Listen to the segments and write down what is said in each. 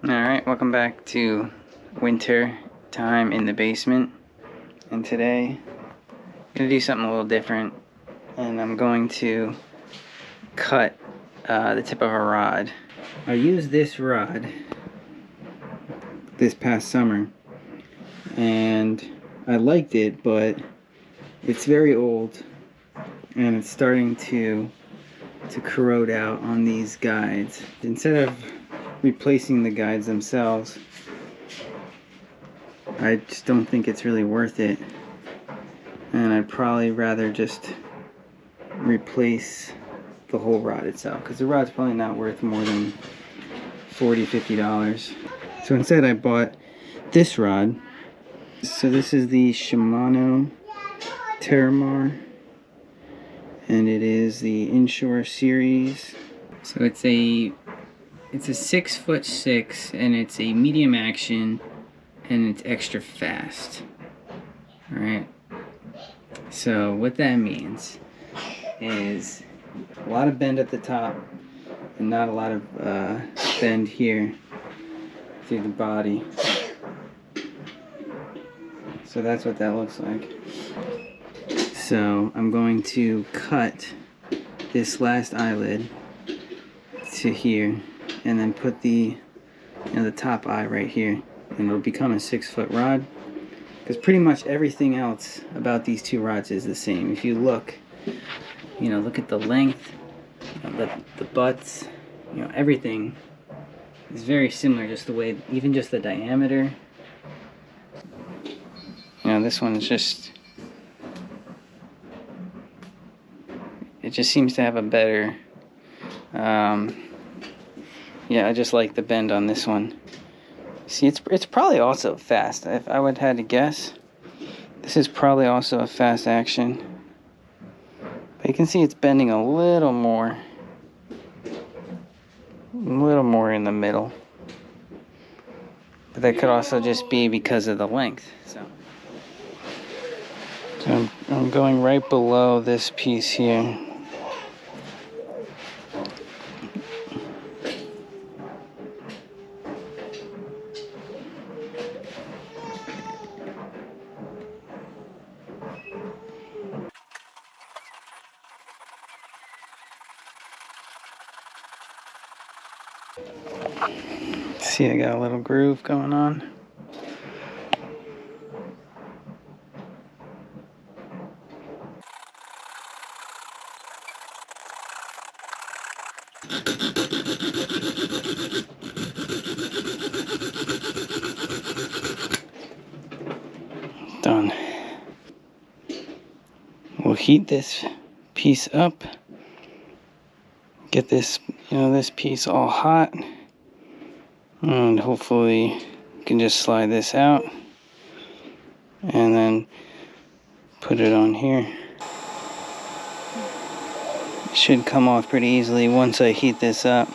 Alright, welcome back to winter time in the basement. And today, I'm going to do something a little different. And I'm going to cut the tip of a rod. I used this rod this past summer. And I liked it, but it's very old. And it's starting to corrode out on these guides. Instead of replacing the guides themselves, I just don't think it's really worth it, and I'd probably rather just replace the whole rod itself, because the rod's probably not worth more than $40-50. So instead I bought this rod. So this is the Shimano Teremar, and it is the inshore series. So it's a 6'6", and it's a medium action, and it's extra fast. Alright, so what that means is a lot of bend at the top and not a lot of bend here through the body. So that's what that looks like. So I'm going to cut this last eyelid to here, and then put the top eye right here, and it'll become a 6-foot rod. Because pretty much everything else about these two rods is the same. If you look, look at the length, the butts, everything is very similar. Just the way, even just the diameter. This one's just, it just seems to have a better. Yeah, I just like the bend on this one. See, it's probably also fast. If I would have to guess, this is probably also a fast action. But you can see it's bending a little more in the middle. But that could also just be because of the length. So I'm going right below this piece here. See, I got a little groove going on. Done. We'll heat this piece up. Get this, this piece all hot. And hopefully you can just slide this out and then put it on here. It should come off pretty easily once I heat this up.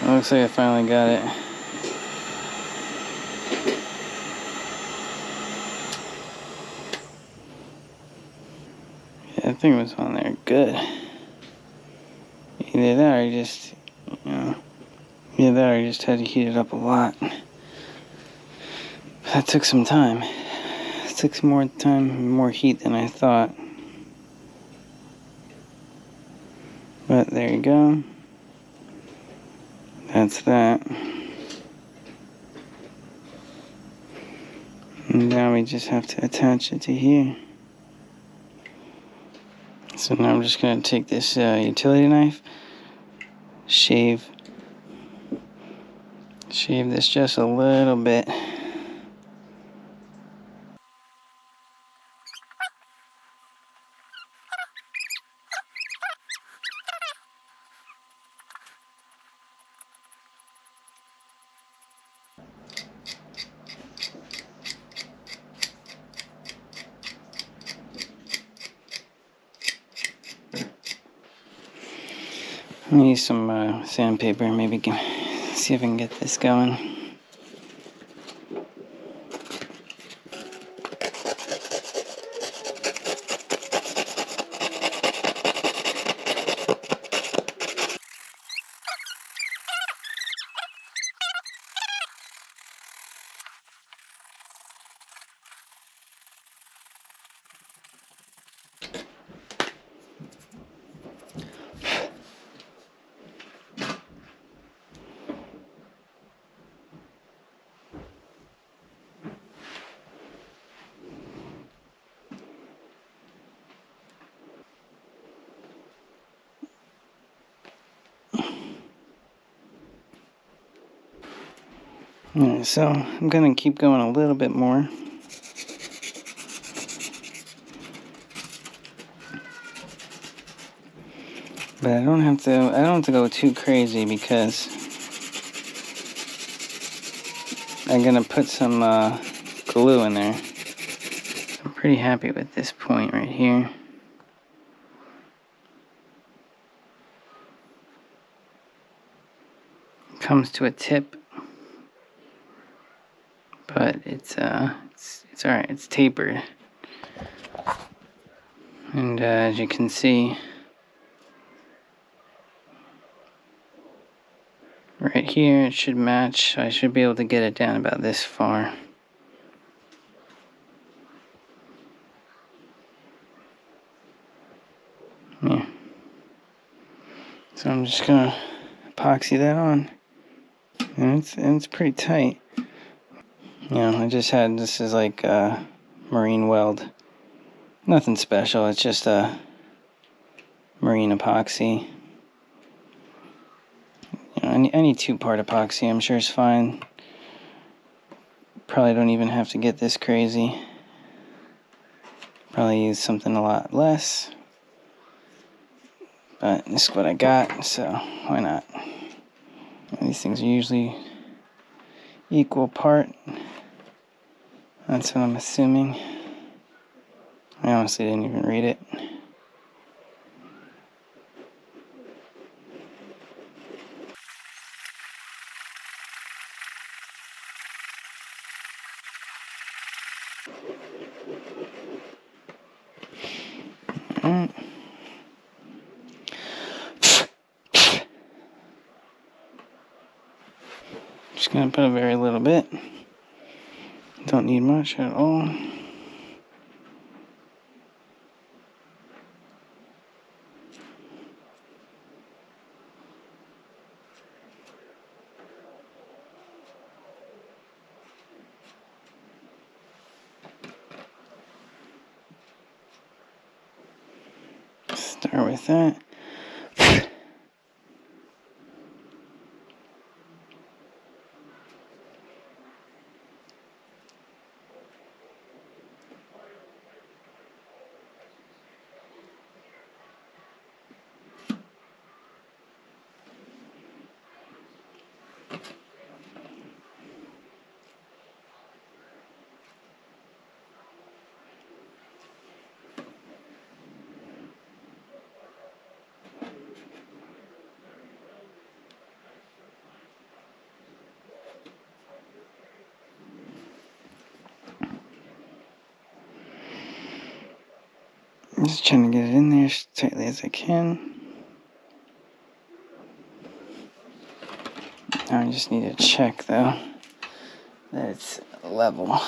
Looks like I finally got it. Yeah, that thing was on there good. Either that or you just, either that or you just had to heat it up a lot. That took some time. It took some more time, more heat than I thought. But there you go. that's that. And now we just have to attach it to here. So now I'm just going to take this utility knife, shave this just a little bit. I'm going to use some sandpaper, maybe see if I can get this going. Alright, so I'm going to keep going a little bit more. But I don't have to go too crazy because I'm going to put some glue in there. I'm pretty happy with this point right here. It comes to a tip. But it's alright, it's tapered. And as you can see, right here it should match. I should be able to get it down about this far. Yeah. So I'm just gonna epoxy that on. And it's pretty tight. You know, this is like a marine weld. Nothing special, it's just a marine epoxy. You know, any two-part epoxy I'm sure is fine. Probably don't even have to get this crazy. Probably use something a lot less. But this is what I got, so why not? These things are usually equal part. That's what I'm assuming. I honestly didn't even read it. Alright. Just gonna put a very little bit. Don't need much at all. Start with that. I'm just trying to get it in there as tightly as I can. Now I just need to check though that it's level.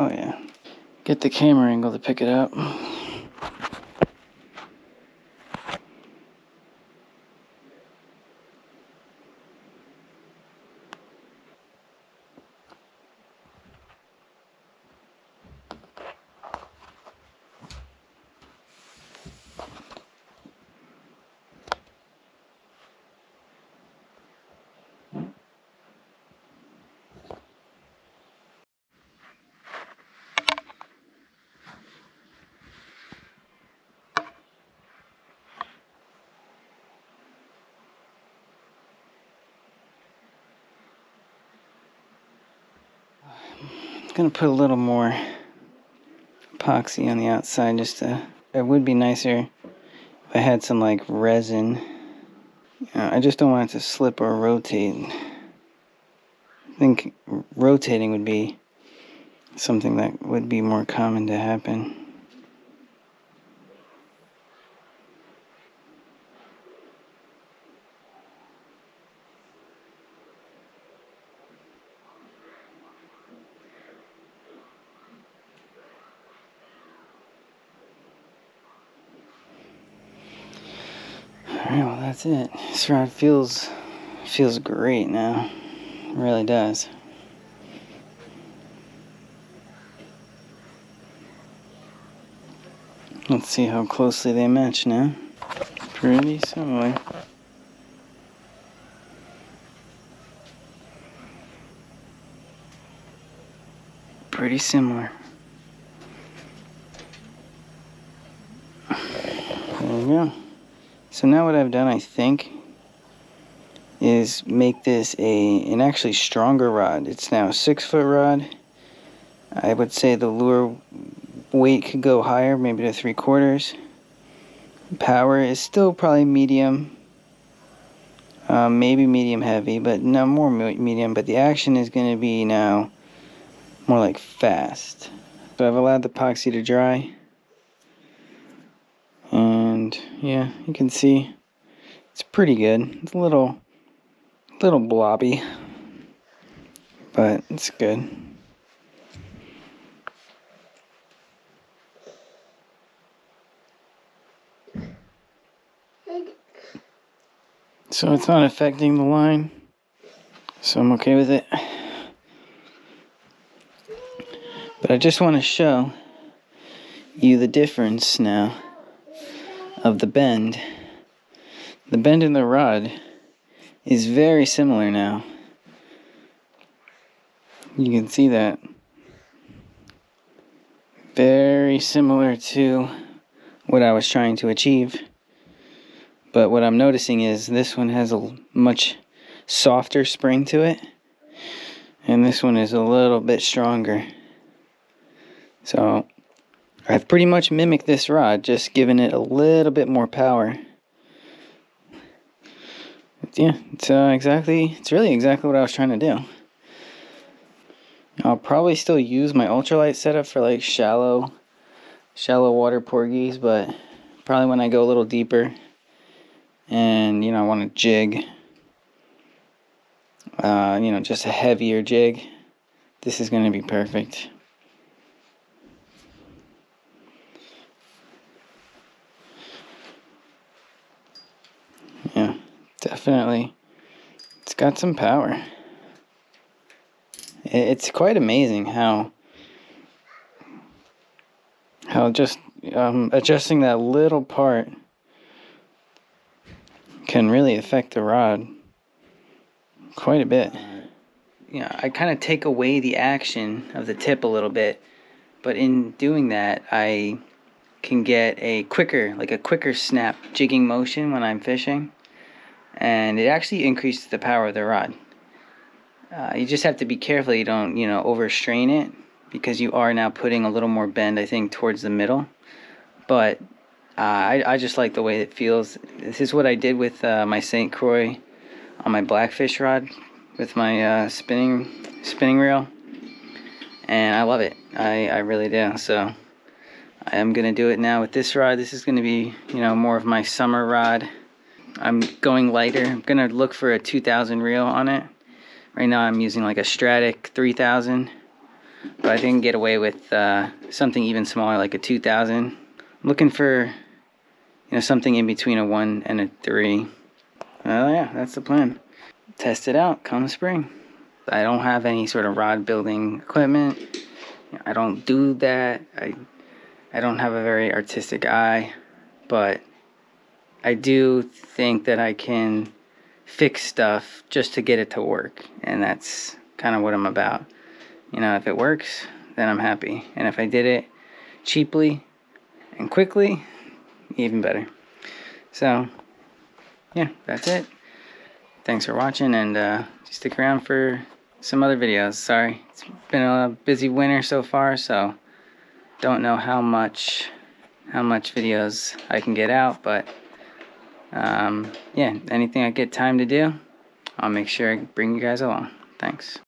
Oh yeah. Get the camera angle to pick it up. I'm gonna put a little more epoxy on the outside just to, it would be nicer if I had some like resin. I just don't want it to slip or rotate. I think rotating would be something that would be more common to happen. Alright, well that's it. This rod feels great now. It really does. Let's see how closely they match now. Pretty similar. Pretty similar. There you go. So now what I've done, I think, is make this an actually stronger rod. It's now a 6-foot rod. I would say the lure weight could go higher, maybe to 3/4. Power is still probably medium, maybe medium heavy, but no more medium. But the action is going to be now more like fast. So I've allowed the epoxy to dry, and yeah, you can see it's pretty good. It's a little blobby, but it's good. So it's not affecting the line, so I'm okay with it. But I just want to show you the difference now of the bend. The bend in the rod is very similar now. You can see that. Very similar to what I was trying to achieve. But what I'm noticing is this one has a much softer spring to it, and this one is a little bit stronger. So I've pretty much mimicked this rod, just giving it a little bit more power. But yeah, it's really exactly what I was trying to do. I'll probably still use my ultralight setup for like shallow water porgies, but probably when I go a little deeper and I want to jig, just a heavier jig, this is going to be perfect. Yeah, definitely. It's got some power. It's quite amazing how just adjusting that little part can really affect the rod quite a bit. I kind of take away the action of the tip a little bit, but in doing that, I can get a quicker snap jigging motion when I'm fishing, and it actually increases the power of the rod. You just have to be careful you don't overstrain it, because you are now putting a little more bend, I think, towards the middle. But I just like the way it feels. This is what I did with my St. Croix on my blackfish rod with my spinning reel, and I love it. I really do. So I am gonna do it now with this rod. This is gonna be more of my summer rod. I'm going lighter. I'm gonna look for a 2000 reel on it. Right now I'm using like a Stratic 3000. but I think I can get away with something even smaller, like a 2000. I'm looking for, something in between a 1 and a 3. Oh yeah, that's the plan. Test it out come spring. I don't have any sort of rod building equipment. I don't do that. I don't have a very artistic eye, but I do think that I can fix stuff just to get it to work, and that's kind of what I'm about. If it works, then I'm happy, and if I did it cheaply and quickly, even better. So yeah, that's it. Thanks for watching, and stick around for some other videos. Sorry, it's been a busy winter so far, so don't know how much videos I can get out, but yeah, anything I get time to do, I'll make sure I bring you guys along. Thanks.